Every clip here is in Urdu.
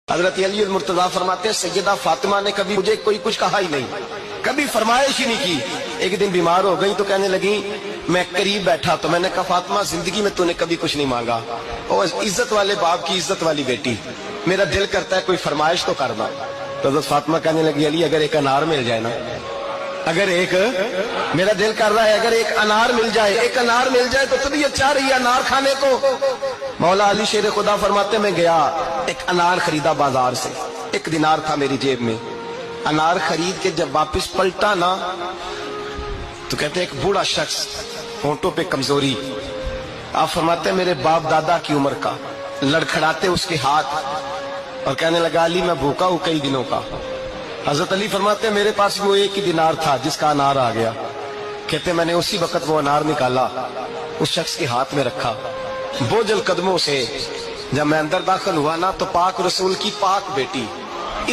حضرت علی المرتضیٰ فرماتے ہیں سیدہ فاطمہ نے کبھی مجھے کوئی کچھ کہا ہی نہیں، کبھی فرمائش ہی نہیں کی۔ ایک دن بیمار ہو گئی تو کہنے لگی، میں قریب بیٹھا تو میں نے کہا فاطمہ زندگی میں تو نے کبھی کچھ نہیں مانگا، اور عزت والے باپ کی عزت والی بیٹی، میرا دل کرتا ہے کوئی فرمائش تو کرنا۔ تو حضرت فاطمہ کہنے لگی علی اگر ایک انار مل جائے نا، اگر ایک میرا دل کر رہا ہے اگر ایک انار مل جائے، ایک انار مل جائے تو طبیعت چاہ رہی ہے انار کھانے کو۔ مولا علی شیر خدا فرماتے میں گیا، ایک انار خریدا بازار سے، 1 دینار تھا میری جیب میں، انار خرید کے جب واپس پلٹا نا تو کہتے ایک بوڑھا شخص، ہونٹوں پہ کمزوری، آپ فرماتے میرے باپ دادا کی عمر کا، لڑکھڑاتے اس کے ہاتھ اور کہنے لگا علی میں بھوکا ہوں کئی دنوں کا۔ حضرت علی فرماتے میرے پاس وہ 1 ہی دینار تھا جس کا انار آ گیا، کہتے میں نے اسی وقت وہ انار نکالا، اس شخص کے ہاتھ میں رکھا، بوجھل قدموں سے جب میں اندر داخل ہوا نا تو پاک رسول کی پاک بیٹی،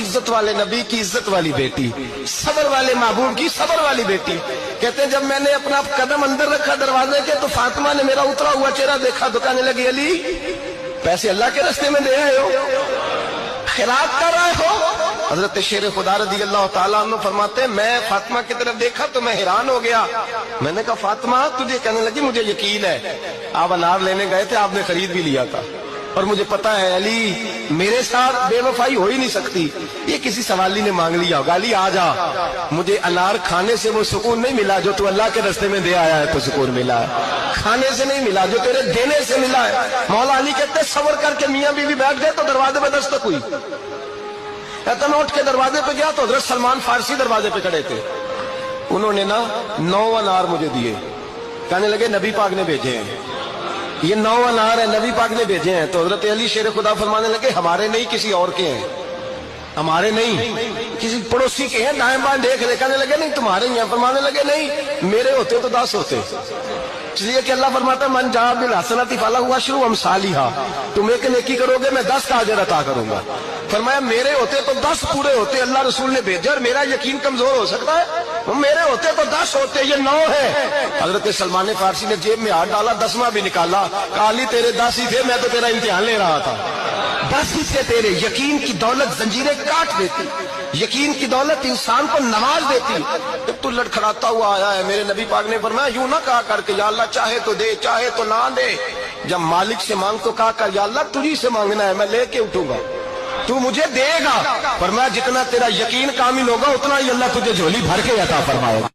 عزت والے نبی کی عزت والی بیٹی، صبر والے محبوب کی صبر والی بیٹی، کہتے ہیں جب میں نے اپنا قدم اندر رکھا دروازے کے تو فاطمہ نے میرا اترا ہوا چہرہ دیکھا تو کہنے لگی علی پیسے اللہ کے راستے میں دے آئے ہو، خیرات کر رہے ہو۔ حضرت شیر خدا رضی اللہ تعالیٰ عنہ فرماتے ہیں میں فاطمہ کی طرف دیکھا تو میں حیران ہو گیا، میں نے کہا فاطمہ تجھے، کہنے لگی مجھے یقین ہے آپ انار لینے گئے تھے، آپ نے خرید بھی لیا تھا، اور مجھے پتا ہے علی میرے ساتھ بے وفائی ہو ہی نہیں سکتی، یہ کسی سوالی نے مانگ لیا ہوگا، علی آ جا، مجھے انار کھانے سے وہ سکون نہیں ملا جو تو اللہ کے راستے میں دے آیا ہے تو سکون ملا ہے، کھانے سے نہیں ملا جو تیرے دینے سے ملا ہے۔ مولا علی کہتے ہیں صبر کر کے میاں بیوی بیٹھ گئے تو دروازے پہ دستک ہوئی، کہتا میں اٹھ کے دروازے پہ گیا تو حضرت سلمان فارسی دروازے پہ کھڑے تھے، انہوں نے نا 9 انار مجھے دیے، کہنے لگے نبی پاک نے بھیجے ہیں، یہ 9 انار ہیں نبی پاک نے بھیجے ہیں۔ تو حضرت علی شیر خدا فرمانے لگے ہمارے نہیں کسی اور کے ہیں، ہمارے نہیں کسی پڑوسی کے ہیں، دائیں بائیں دیکھ رہے، کہنے لگے نہیں تمہارے ہی ہیں، فرمانے لگے نہیں میرے ہوتے تو 10 ہوتے، اس لیے کہ اللہ فرماتا ہے من جاء بالحسنۃ فلہ عشر امثالھا، تم ایک نیکی کرو گے میں 10 کا اجر عطا کروں گا۔ فرمایا میرے ہوتے تو 10 پورے ہوتے، اللہ رسول نے بھیجا اور میرا یقین کمزور ہو سکتا ہے، میرے ہوتے تو 10 ہوتے، یہ 9 ہے۔ حضرت سلمان فارسی نے جیب میں ہاتھ ڈالا، 10واں بھی نکالا، کہا علی تیرے 10 ہی تھے، میں تو تیرا امتحان لے رہا تھا، 10 ہی سے تیرے یقین کی دولت زنجیریں کاٹ دیتی، یقین کی دولت انسان کو نواز دیتی۔ جب تو لڑکھڑاتا ہوا آیا ہے میرے نبی پاک نے فرمایا یوں نہ کہا کر کہ یا اللہ چاہے تو دے چاہے تو نہ دے، جب مالک سے مانگ تو کہا کر یا اللہ تجھی سے مانگنا ہے میں لے کے اٹھوں گا، تو مجھے دے گا۔ فرمایا جتنا تیرا یقین کامل ہوگا اتنا ہی اللہ تجھے جھولی بھر کے عطا فرمائے گا۔